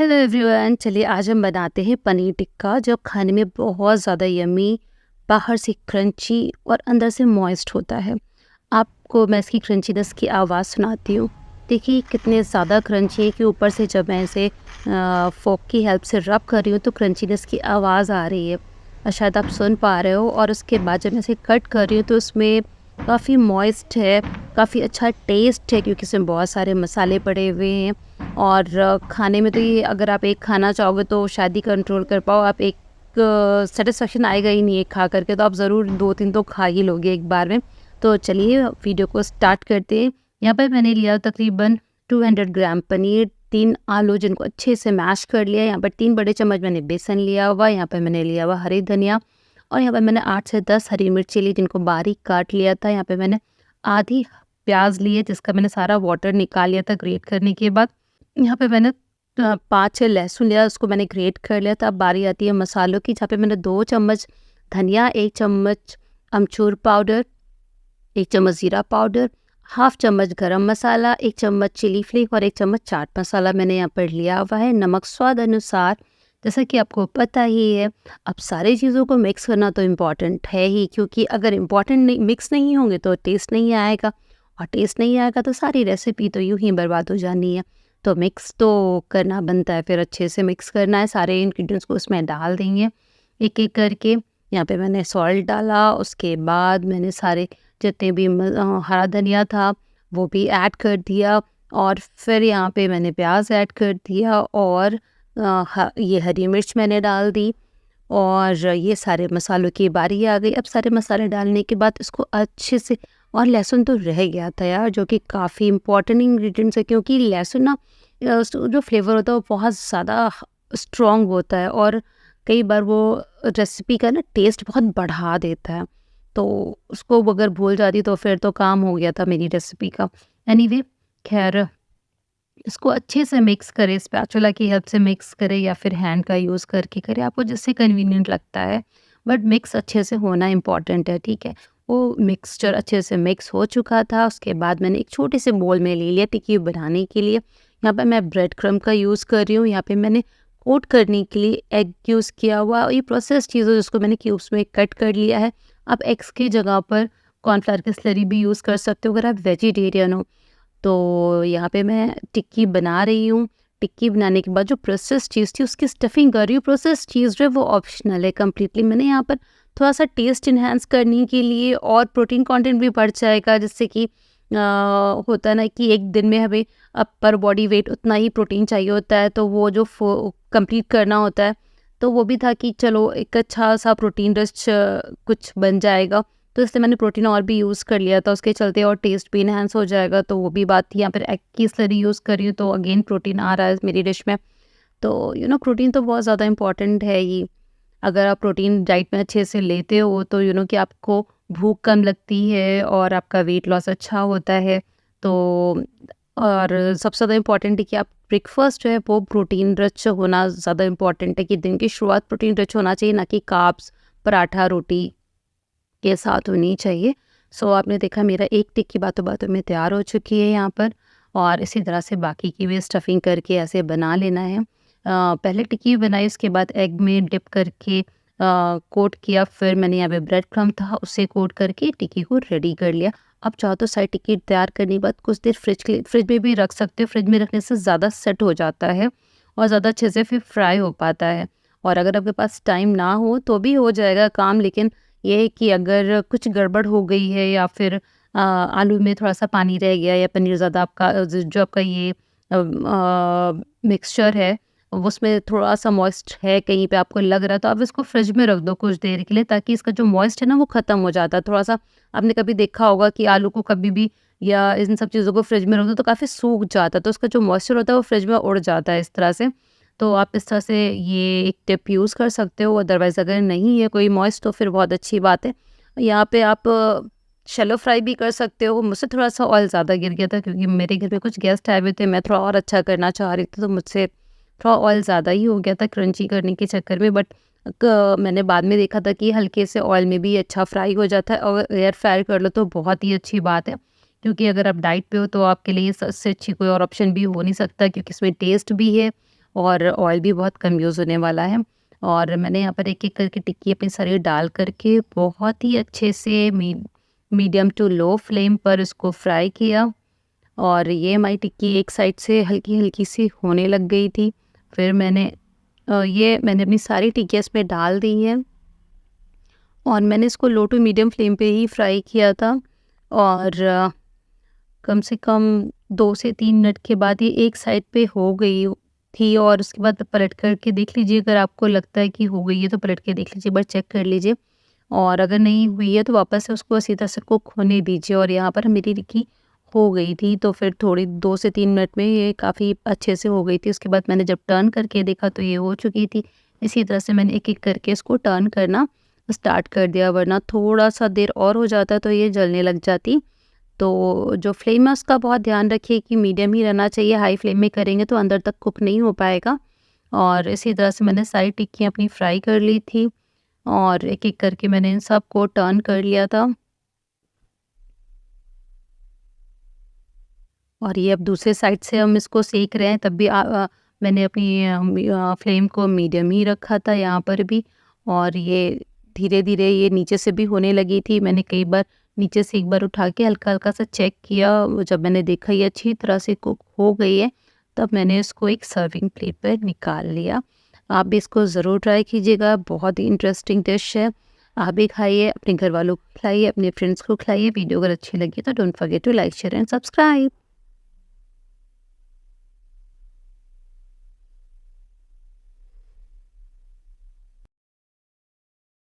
Hello everyone, चलिए आज हम बनाते हैं पनीर टिक्का जो खाने में बहुत ज़्यादा यम्मी, बाहर से क्रंची और अंदर से मॉइस्ट होता है। आपको मैं इसकी क्रंचीनेस की आवाज़ सुनाती हूँ। देखिए कितने ज़्यादा क्रंची है कि ऊपर से जब मैं इसे फोक की हेल्प से रब कर रही हूँ तो क्रंचीनेस की आवाज़ आ रही है और शायद आप सुन पा रहे हो। और उसके बाद जब मैं इसे कट कर रही हूँ तो उसमें काफ़ी मॉइस्ट है, काफ़ी अच्छा टेस्ट है क्योंकि इसमें बहुत सारे मसाले पड़े हुए हैं। और खाने में तो ये अगर आप एक खाना चाहोगे तो शायद ही कंट्रोल कर पाओ। आप एक सेटिस्फेक्शन आएगा ही नहीं एक खा करके, तो आप ज़रूर 2-3 तो खा ही लोगे एक बार में। तो चलिए वीडियो को स्टार्ट करते हैं। यहाँ पर मैंने लिया तकरीबन 200 ग्राम पनीर, 3 आलू जिनको अच्छे से मैश कर लिया। यहाँ पर 3 बड़े चम्मच मैंने बेसन लिया हुआ। यहाँ पर मैंने लिया हुआ हरी धनिया और यहाँ पर मैंने 8 से 10 हरी मिर्ची ली जिनको बारीक काट लिया था। यहाँ पर मैंने आधी प्याज ली है जिसका मैंने सारा वाटर निकाल लिया था ग्रेट करने के बाद। यहाँ पे मैंने 5-6 लहसुन लिया, उसको मैंने ग्रेट कर लिया था। अब बारी आती है मसालों की, जहाँ पे मैंने 2 चम्मच धनिया, 1 चम्मच अमचूर पाउडर, 1 चम्मच ज़ीरा पाउडर, हाफ चम्मच गरम मसाला, 1 चम्मच चिली फ्लेक्स और 1 चम्मच चाट मसाला मैंने यहाँ पर लिया हुआ है। नमक स्वाद अनुसार, जैसा कि आपको पता ही है। अब सारी चीज़ों को मिक्स करना तो इम्पॉर्टेंट है ही, क्योंकि अगर इम्पॉर्टेंट नहीं मिक्स नहीं होंगे तो टेस्ट नहीं आएगा, और टेस्ट नहीं आएगा तो सारी रेसिपी तो यूँ ही बर्बाद हो जानी है। तो मिक्स तो करना बनता है, फिर अच्छे से मिक्स करना है। सारे इंग्रेडिएंट्स को उसमें डाल देंगे एक-एक करके। यहाँ पे मैंने सॉल्ट डाला, उसके बाद मैंने सारे जितने भी हरा धनिया था वो भी ऐड कर दिया, और फिर यहाँ पे मैंने प्याज ऐड कर दिया, और ये हरी मिर्च मैंने डाल दी, और ये सारे मसालों की बारी आ गई। अब सारे मसाले डालने के बाद इसको अच्छे से, और लहसुन तो रह गया था यार, जो कि काफ़ी इम्पॉर्टेंट इंग्रेडिएंट्स है, क्योंकि लहसुन ना जो फ्लेवर होता है वो बहुत ज़्यादा स्ट्रॉन्ग होता है, और कई बार वो रेसिपी का ना टेस्ट बहुत बढ़ा देता है। तो उसको अगर भूल जाती तो फिर तो काम हो गया था मेरी रेसिपी का। एनीवे, खैर इसको अच्छे से मिक्स करें, स्पैचुला की हेल्प से मिक्स करें या फिर हैंड का यूज़ करके करें, आपको जिससे कन्वीनियंट लगता है। बट मिक्स अच्छे से होना इम्पॉर्टेंट है, ठीक है। वो मिक्सचर अच्छे से मिक्स हो चुका था। उसके बाद मैंने एक छोटे से बोल में ले लिया टिक्की बनाने के लिए। यहाँ पर मैं ब्रेड क्रम्ब का यूज़ कर रही हूँ। यहाँ पे मैंने कोट करने के लिए एग यूज़ किया हुआ, ये प्रोसेस चीज़ है जिसको मैंने क्यूब्स में कट कर लिया है। आप एग्स की जगह पर कॉर्नफ्लावर की स्लरी भी यूज़ कर सकते हो अगर आप वेजिटेरियन हो। तो यहाँ पे मैं टिक्की बना रही हूँ। टिक्की बनाने के बाद जो प्रोसेस चीज़ थी उसकी स्टफिंग कर रही हूँ। प्रोसेस चीज़ जो है वो ऑप्शनल है कंप्लीटली। मैंने यहाँ पर थोड़ा-सा टेस्ट एनहांस करने के लिए, और प्रोटीन कंटेंट भी बढ़ जाएगा, जिससे कि होता है ना कि एक दिन में हमें पर बॉडी वेट उतना ही प्रोटीन चाहिए होता है, तो वो जो कंप्लीट करना होता है, तो वो भी था कि चलो एक अच्छा-सा प्रोटीन रिच कुछ बन जाएगा। तो इसलिए मैंने प्रोटीन और भी यूज़ कर लिया था उसके चलते, और टेस्ट भी इनहांस हो जाएगा, तो वो भी बात थी। यहाँ पर एग की स्लरी यूज़ कर रही हूँ तो अगेन प्रोटीन आ रहा है मेरी डिश में। तो प्रोटीन तो बहुत ज़्यादा इम्पॉर्टेंट है ही। अगर आप प्रोटीन डाइट में अच्छे से लेते हो तो कि आपको भूख कम लगती है और आपका वेट लॉस अच्छा होता है। तो और सबसे ज़्यादा इम्पॉर्टेंट है कि आप ब्रेकफास्ट जो है वो प्रोटीन रिच होना ज़्यादा इम्पॉर्टेंट है, कि दिन की शुरुआत प्रोटीन रिच होना चाहिए, ना कि कार्ब्स, पराठा, रोटी के साथ होनी चाहिए। सो आपने देखा मेरा एक टिक्की बातों बातों में तैयार हो चुकी है यहाँ पर, और इसी तरह से बाकी की भी स्टफिंग करके ऐसे बना लेना है। पहले टिक्की बनाई, उसके बाद एग में डिप करके कोट किया, फिर मैंने यहाँ पे ब्रेड क्रम्ब था उससे कोट करके टिक्की को रेडी कर लिया। अब चाहो तो साइड टिक्की तैयार करने के बाद कुछ देर फ्रिज में भी रख सकते हो। फ्रिज में रखने से ज़्यादा सेट हो जाता है और ज़्यादा अच्छे से फिर फ्राई हो पाता है। और अगर आपके पास टाइम ना हो तो भी हो जाएगा काम, लेकिन ये है कि अगर कुछ गड़बड़ हो गई है, या फिर आलू में थोड़ा-सा पानी रह गया, या पनीर ज़्यादा आपका जो आपका ये मिक्सचर है उसमें थोड़ा-सा मॉइस्ट है, कहीं पे आपको लग रहा है, तो आप इसको फ्रिज में रख दो कुछ देर के लिए, ताकि इसका जो मॉइस्ट है ना वो ख़त्म हो जाता है। थोड़ा-सा आपने कभी देखा होगा कि आलू को कभी भी, या इन सब चीज़ों को फ्रिज में रख दो तो काफ़ी सूख जाता है, तो उसका जो मॉइस्चर होता है वो फ्रिज में उड़ जाता है इस तरह से। तो आप इस तरह से ये एक टिप यूज़ कर सकते हो। अदरवाइज़ अगर नहीं है कोई मॉइस्ट तो फिर बहुत अच्छी बात है। यहाँ पे आप शैलो फ्राई भी कर सकते हो। मुझसे थोड़ा-सा ऑयल ज़्यादा गिर गया था क्योंकि मेरे घर में कुछ गेस्ट आए हुए थे, मैं थोड़ा और अच्छा करना चाह रही थी, तो मुझसे थोड़ा ऑयल ज़्यादा ही हो गया था क्रंची करने के चक्कर में। बट मैंने बाद में देखा था कि हल्के से ऑयल में भी अच्छा फ्राई हो जाता है, और एयर फ्रायर कर लो तो बहुत ही अच्छी बात है। क्योंकि अगर आप डाइट पे हो तो आपके लिए इससे अच्छी कोई और ऑप्शन भी हो नहीं सकता, क्योंकि इसमें टेस्ट भी है और ऑयल भी बहुत कम यूज़ होने वाला है। और मैंने यहाँ पर एक-एक करके टिक्की अपनी सारी डाल करके बहुत ही अच्छे से मीडियम टू लो फ्लेम पर इसको फ्राई किया। और ये हमारी टिक्की एक साइड से हल्की-हल्की सी होने लग गई थी। फिर मैंने अपनी सारी टिक्कियाँ इसमें डाल दी हैं और मैंने इसको लो टू मीडियम फ्लेम पे ही फ्राई किया था। और कम से कम 2 से 3 मिनट के बाद ये एक साइड पे हो गई थी। और उसके बाद पलट कर के देख लीजिए, अगर आपको लगता है कि हो गई है तो पलट के देख लीजिए, एक बार चेक कर लीजिए। और अगर नहीं हुई है तो वापस से उसको इसी तरह से कुक होने दीजिए। और यहाँ पर मेरी टिक्की हो गई थी, तो फिर थोड़ी 2 से 3 मिनट में ये काफ़ी अच्छे से हो गई थी। उसके बाद मैंने जब टर्न करके देखा तो ये हो चुकी थी। इसी तरह से मैंने एक-एक करके इसको टर्न करना स्टार्ट कर दिया, वरना थोड़ा-सा देर और हो जाता तो ये जलने लग जाती। तो जो फ्लेम है उसका बहुत ध्यान रखिए कि मीडियम ही रहना चाहिए, हाई फ्लेम में करेंगे तो अंदर तक कुक नहीं हो पाएगा। और इसी तरह से मैंने सारी टिक्कियाँ अपनी फ्राई कर ली थी और एक-एक करके मैंने इन सबको टर्न कर लिया था। और ये अब दूसरे साइड से हम इसको सेक रहे हैं, तब भी मैंने अपनी फ्लेम को मीडियम ही रखा था यहाँ पर भी। और ये धीरे-धीरे ये नीचे से भी होने लगी थी। मैंने कई बार नीचे से एक बार उठा के हल्का-हल्का सा चेक किया। वो जब मैंने देखा ये अच्छी तरह से कुक हो गई है, तब मैंने इसको एक सर्विंग प्लेट पर निकाल लिया। आप भी इसको ज़रूर ट्राई कीजिएगा, बहुत ही इंटरेस्टिंग डिश है। आप भी खाइए, अपने घरवालों को खिलाइए, अपने फ्रेंड्स को खिलाइए। वीडियो अगर अच्छी लगी तो don't forget to like, share and subscribe.